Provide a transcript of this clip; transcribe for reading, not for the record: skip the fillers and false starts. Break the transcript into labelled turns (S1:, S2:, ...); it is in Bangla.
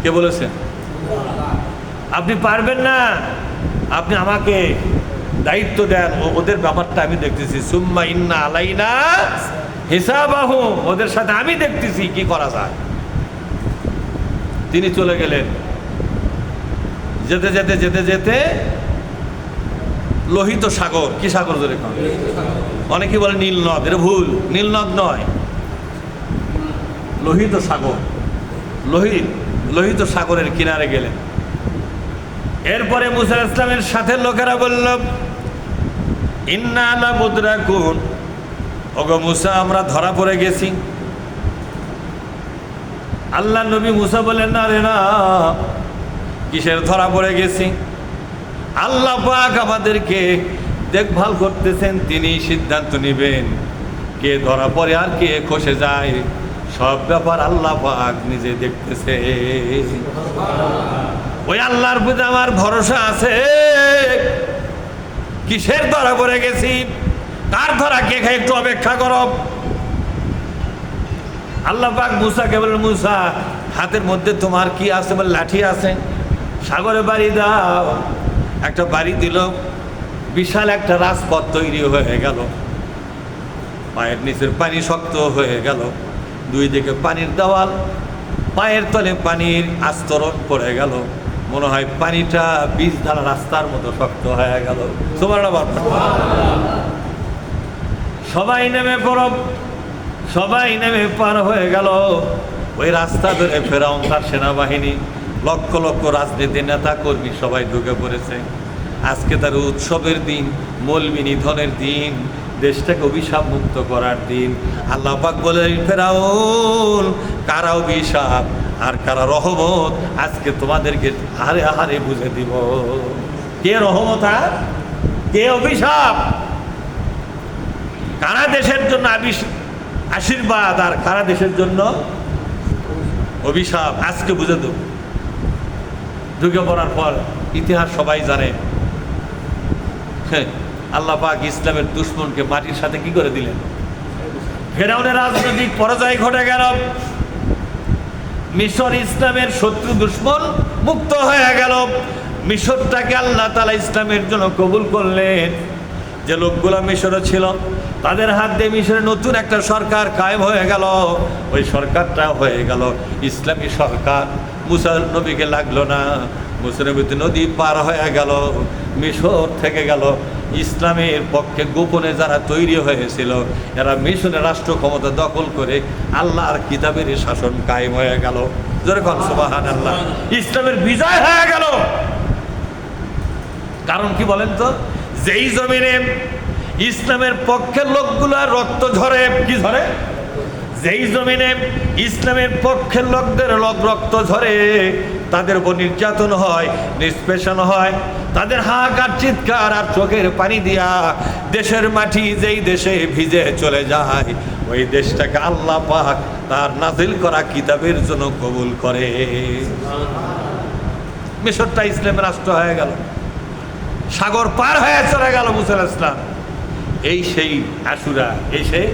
S1: কে বলেছেন? আপনি পারবেন না, আপনি আমাকে দায়িত্ব দেন, ওদের ব্যাপারটা আমি দেখতেছি। সুম্মা ইন্না আলাইনা হিসাবাহুম, ওদের সাথে আমি দেখতেছি কি করা যায়। তিনি চলে গেলেন। যেতে যেতে যেতে যেতে লোহিত সাগর, কি সাগর ধরে কন? অনেকে বলে নীল নদ, এটা ভুল, নীল নদ নয়, লোহিত সাগর। লোহিত সাগরের কিনারে গেলেন। এরপরে মুসা ইসলামের সাথে লোকেরা বলল, ইন্না লা মুদরাকুন, ওগো মুসা আমরা ধরা পড়ে গেছি। আল্লাহ নবী মুসা বলেন, না রে না, কিসের ধরা পড়ে গেছি? আল্লাহ পাক আমাদেরকে দেখভাল করতেছেন, তিনি সিদ্ধান্ত নেবেন কে ধরা পড়ে আর কে খসে যায়। সব ব্যাপার আল্লাহ পাক নিজে দেখতেছে। ওই আল্লাহর প্রতি আমার ভরসা আছে। কিসের ধরা পড়ে গেছি, কার ধরা কে খায়, একটু অপেক্ষা করো। আল্লাহ পাক মুসাকে বললেন, মুসা হাতের মধ্যে তোমার কি আছে? বলে লাঠি আছে। সাগরে বাড়ি দাও। একটা বাড়ি দিল, বিশাল একটা রাজপথ তৈরি হয়ে গেল। পায়ের নিচের পানি শক্ত হয়ে গেল, দুই দিকে পানির দেওয়াল, পায়ের তলে পানির আস্তরণ পড়ে গেল। মনে হয় পানিটা বীজ ঢালা রাস্তার মতো শক্ত হয়ে গেল। সুবহানাল্লাহ। সবাই নেমে পড়ো, সবাই নেমে পার হয়ে গেল। ওই রাস্তা ধরে ফেরাউন তার সেনাবাহিনী, লক্ষ লক্ষ রাজনীতি নেতা কর্মী সবাই ঢুকে পড়েছে। আজকে তার উৎসবের দিন, মৌলবি নিধনের দিন, দেশটাকে অভিশাপ মুক্ত করার দিন। আল্লাহ পাক বলে, ফেরাউন কারা অভিশাপ আর কারা রহমত আজকে তোমাদেরকে হারে হারে বুঝে দিব। কে রহমত আর কে অভিশাপ, কারা দেশের জন্য আশীর্বাদ আর কারা দেশের জন্য অভিশাপ, আজকে বুঝে দেব। ঢুকে পড়ার পর ইতিহাস সবাই জানে, আল্লাহ পাক ইসলামের দুশমনকে মাটির সাথে কি করে দিলেন। ফেরাউনের রাজনৈতিক পরাজয় ঘটে গেল। মিশর ইসলামের শত্রু দুশমন মুক্ত হয়ে গেল। মিশরটাকে আল্লাহ তাআলা ইসলামের জন্য কবুল করলেন। যে লোকগুলো মিশরে ছিল তাদের হাত দিয়ে মিশরে নতুন একটা সরকার কায়েম হয়ে গেল। ওই সরকারটা হয়ে গেল ইসলামী সরকার। মুসা নবীকে লাগলো না, মুসা নবী নদী পার হয়ে গেল, মিশর থেকে গেল। ইসলামের পক্ষে গোপনে যারা তৈরি হয়েছিল এরা মিশরের রাষ্ট্র ক্ষমতা দখল করে আল্লাহর কিতাবের শাসন কায়েম হয়ে গেল। যেরকম সুবহানাল্লাহ, ইসলামের বিজয় হয়ে গেল। কারণ কি বলেন তো? যেই জমিনে ইসলামের পক্ষের লোকগুলা রক্ত ঝরে, কি ঝরে? যেই জমিনে ইসলামের পক্ষের লোকদের রক্ত ঝরে, তাদের উপর নির্যাতন হয়, নিষ্পেষণ হয়, তাদের হাহাকার চিৎকার আর চোখের পানি দিয়া দেশের মাটি যেই দেশে ভিজে চলে যায়, ওই দেশটাকে আল্লাহ পাক তার নাজিল করা কিতাবের জন্য কবুল করে। মিশরটা ইসলামের রাষ্ট্র হয়ে গেল, সাগর পার হয়ে চলে গেল মুসা আলাইহিস সালাম। এই সেই আশুরা, এই সেই